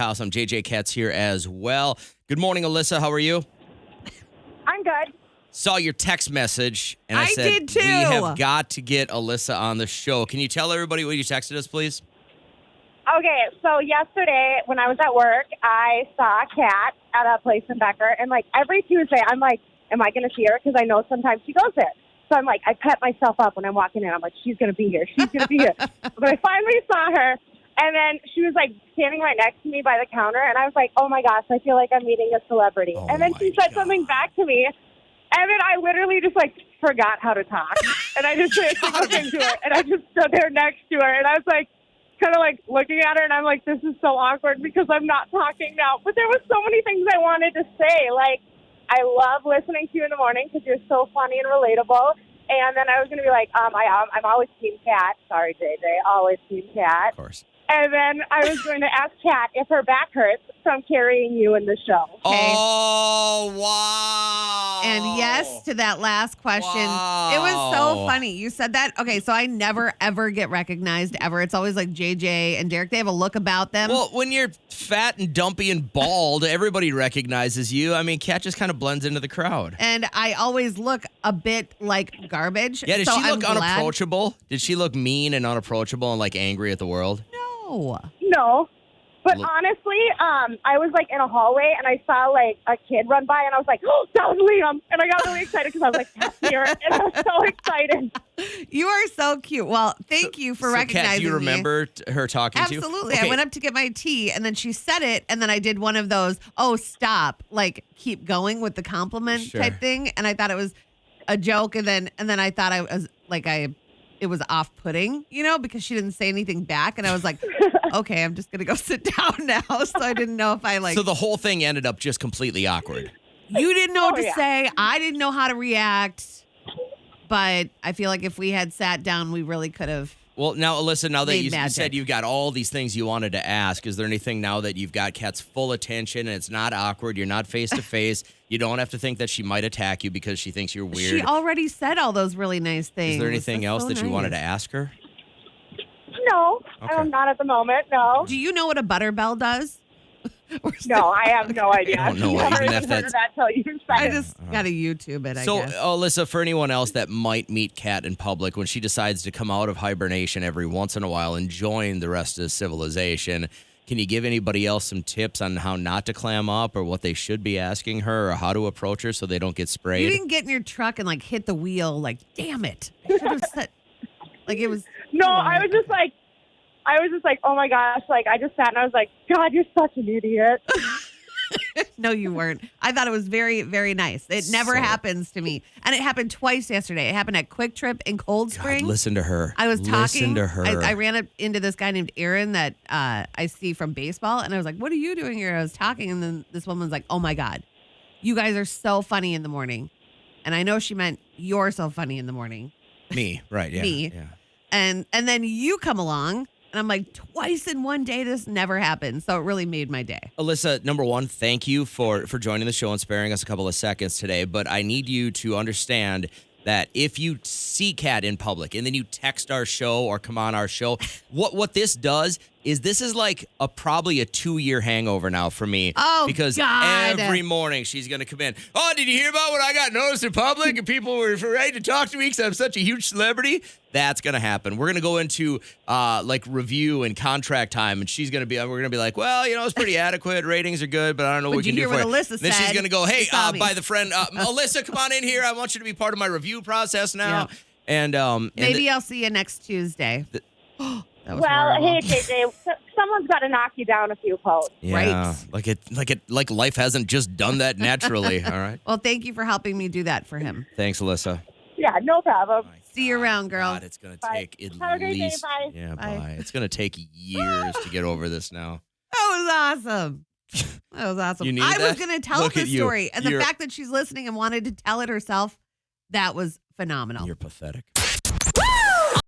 House. I'm JJ Katz here as well. Good morning, Alyssa. How are you? I'm good. Saw your text message, and I I said, did too. we have got to get Alyssa on the show. Can you tell everybody what you texted us, please? Okay, so yesterday when I was at work, I saw a cat at a place in Becker, and like every Tuesday, I'm like, am I going to see her? Because I know sometimes she goes there. So I'm like, I pet myself up when I'm walking in. I'm like, she's going to be here. She's going to be here. But I finally saw her, and then she was like standing right next to me by the counter, and I was like, oh my gosh, I feel like I'm meeting a celebrity. Oh and then she said God. something back to me, and then I literally just like forgot how to talk, and I just didn't think anything to her, and I just stood there next to her, and I was like, kind of like looking at her, and I'm like, this is so awkward because I'm not talking now. But there was so many things I wanted to say. Like, I love listening to you in the morning because you're so funny and relatable. And then I was going to be like, I'm always Team Cat. Sorry, JJ, always Team Cat. Of course. And then I was going to ask Kat if her back hurts from carrying you in the show. Okay. Oh, wow. And yes to that last question. Wow. It was so funny. You said that. Okay, so I never, ever get recognized, ever. It's always like JJ and Derek. They have a look about them. Well, when you're fat and dumpy and bald, everybody recognizes you. I mean, Kat just kind of blends into the crowd. And I always look a bit like garbage. Yeah, did so she look I'm glad- unapproachable? Did she look mean and unapproachable and like angry at the world? No. No. But Look- honestly, I was like in a hallway and I saw like a kid run by and I was like, oh, that was Liam. And I got really excited because I was like, that's here. And I was so excited. You are so cute. Well, thank you for recognizing Kat, do you me. remember her talking to you? Absolutely. Okay. I went up to get my tea, and then she said it, and then I did one of those, oh, stop, like keep going with the compliment Sure. type thing. And I thought it was a joke, and then I thought I was like it was off-putting, because she didn't say anything back, and I was like, okay, I'm just gonna go sit down now. So I didn't know if I So the whole thing ended up just completely awkward. you didn't know what to yeah. say, I didn't know how to react, but I feel like if we had sat down, we really could have. Well, now, Alyssa, now that Made you magic. said you've got all these things you wanted to ask, is there anything now that you've got Kat's full attention and it's not awkward, you're not face-to-face, you don't have to think that she might attack you because she thinks you're weird? She already said all those really nice things. Is there anything That's else so that you nice. wanted to ask her? No, Okay. not at the moment. No. Do you know what a butterbell does? No, I have no idea. I don't know I've even never if even heard that's- of that till you said I it. just got to YouTube it, I So, guess. Alyssa, for anyone else that might meet Kat in public, when she decides to come out of hibernation every once in a while and join the rest of civilization, can you give anybody else some tips on how not to clam up or what they should be asking her or how to approach her so they don't get sprayed? You didn't get in your truck and hit the wheel. Damn it! I should have said. It was. No, I was just like, oh my gosh. Like, I just sat and I was like, God, you're such an idiot. No, you weren't. I thought it was very, very nice. It never So- happens to me, and it happened twice yesterday. It happened at Quick Trip in Cold Spring. God, listen to her. I was talking. Listen to her. I ran up into this guy named Aaron that I see from baseball, and I was like, "What are you doing here?" I was talking, and then this woman's like, "Oh my God, you guys are so funny in the morning," and I know she meant you're so funny in the morning. Me, right? Yeah. Me. Yeah. And then you come along, and I'm like, twice in one day, this never happened. So it really made my day. Alyssa, number one, thank you for joining the show and sparing us a couple of seconds today. But I need you to understand that if you see Kat in public and then you text our show or come on our show, what this does is this is like probably a 2-year hangover now for me. Oh, because God. every morning she's going to come in. Oh, did you hear about when I got noticed in public and people were afraid to talk to me because I'm such a huge celebrity? That's going to happen. We're going to go into review and contract time, and we're going to be like, well, it's pretty adequate. Ratings are good, but I don't know what we Did can you do hear for what it. Alyssa Then she's said? going to go, hey, She saw me. by the friend, Alyssa, come on in here. I want you to be part of my review process now. Yeah. And Maybe I'll see you next Tuesday. That was Well, horrible. hey, JJ, someone's got to knock you down a few posts. yeah, Right. like life hasn't just done that naturally. All right. Well, thank you for helping me do that for him. Thanks, Alyssa. Yeah, no problem. See you around, girl. God, it's going to Bye. take at Have a great day. least Bye. yeah, Bye. bye. It's going to take years to get over this now. That was awesome. That was awesome. You needed I was that? going to tell Look the at you. story, and the You're- fact that she's listening and wanted to tell it herself, that was phenomenal. You're pathetic.